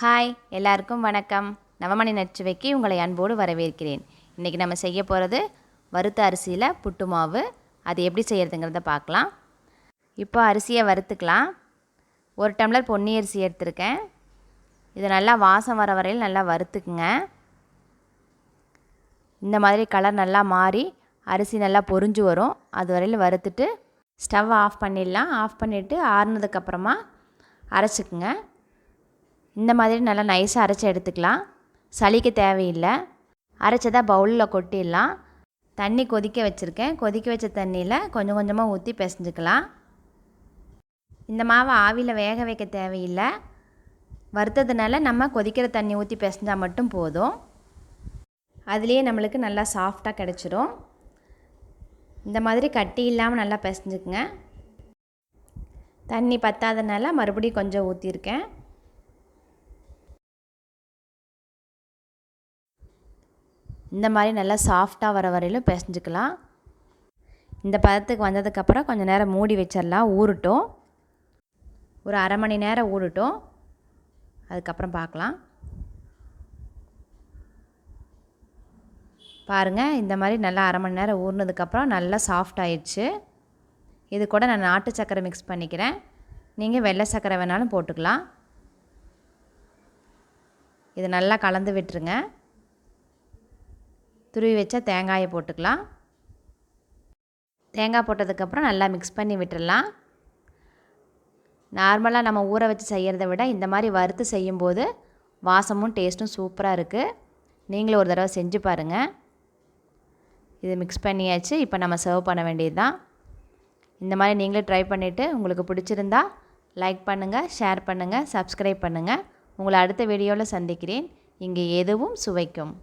Hi எல்லாருக்கும் வணக்கம். நவமணி நச்சுவைக்கு உங்களை அன்போடு வரவேற்கிறேன். இன்றைக்கி நம்ம செய்ய போகிறது வறுத்த அரிசியில் புட்டு மாவு. அது எப்படி செய்கிறதுங்கிறத பார்க்கலாம். இப்போ அரிசியை வறுத்துக்கலாம். 1 டம்ளர் பொன்னி அரிசி எடுத்திருக்கேன். இதை நல்லா வாசம் வர வரையில் நல்லா வறுத்துக்குங்க. இந்த மாதிரி கலர் நல்லா மாறி அரிசி நல்லா பொரிஞ்சு வரும். அது வரையில் வறுத்துட்டு ஸ்டவ் ஆஃப் பண்ணிடலாம். ஆஃப் பண்ணிவிட்டு ஆறுனதுக்கப்புறமா அரைச்சிக்குங்க. இந்த மாதிரி நல்லா நைஸாக அரைச்சி எடுத்துக்கலாம். சளிக்கு தேவையில்லை. அரைச்சதாக பவுலில் கொட்டிடலாம். தண்ணி கொதிக்க வச்சுருக்கேன். கொதிக்க வச்ச தண்ணியில் கொஞ்சம் கொஞ்சமாக ஊற்றி பிசைஞ்சுக்கலாம். இந்த மாவை ஆவியில் வேக வைக்க தேவையில்லை. வறுத்ததுனால நம்ம கொதிக்கிற தண்ணி ஊற்றி பிசைஞ்சால் மட்டும் போதும். அதுலேயே நம்மளுக்கு நல்லா சாஃப்டாக கிடச்சிரும். இந்த மாதிரி கட்டி இல்லாமல் நல்லா பிசைஞ்சுக்குங்க. தண்ணி பத்தாதனால மறுபடியும் கொஞ்சம் ஊற்றிருக்கேன். இந்த மாதிரி நல்லா சாஃப்டாக வர வரையிலும் பிசைஞ்சுக்கலாம். இந்த பதத்துக்கு வந்ததுக்கப்புறம் கொஞ்சம் நேரம் மூடி வச்சிடலாம். ஊறட்டும். ஒரு அரை மணி நேரம் ஊறட்டும். அதுக்கப்புறம் பார்க்கலாம். பாருங்கள், இந்த மாதிரி நல்லா அரை மணி நேரம் ஊறினதுக்கப்புறம் நல்லா சாஃப்ட் ஆயிடுச்சு. இது கூட நான் நாட்டு சர்க்கரை மிக்ஸ் பண்ணிக்கிறேன். நீங்கள் வெள்ளை சர்க்கரை வேணாலும் போட்டுக்கலாம். இது நல்லா கலந்து விட்டுருங்க. துருவி வச்சா தேங்காயை போட்டுக்கலாம். தேங்காய் போட்டதுக்கப்புறம் நல்லா மிக்ஸ் பண்ணி விட்டுடலாம். நார்மலாக நம்ம ஊற வச்சு செய்கிறத விட இந்த மாதிரி வறுத்து செய்யும்போது வாசமும் டேஸ்ட்டும் சூப்பராக இருக்குது. நீங்களும் ஒரு தடவை செஞ்சு பாருங்கள். இது மிக்ஸ் பண்ணியாச்சு. இப்போ நம்ம சர்வ் பண்ண வேண்டியது தான். இந்த மாதிரி நீங்களும் ட்ரை பண்ணிவிட்டு உங்களுக்கு பிடிச்சிருந்தா லைக் பண்ணுங்கள், ஷேர் பண்ணுங்கள், சப்ஸ்கிரைப் பண்ணுங்கள். உங்களை அடுத்த வீடியோவில் சந்திக்கிறேன். இங்கே எதுவும் சுவைக்கும்.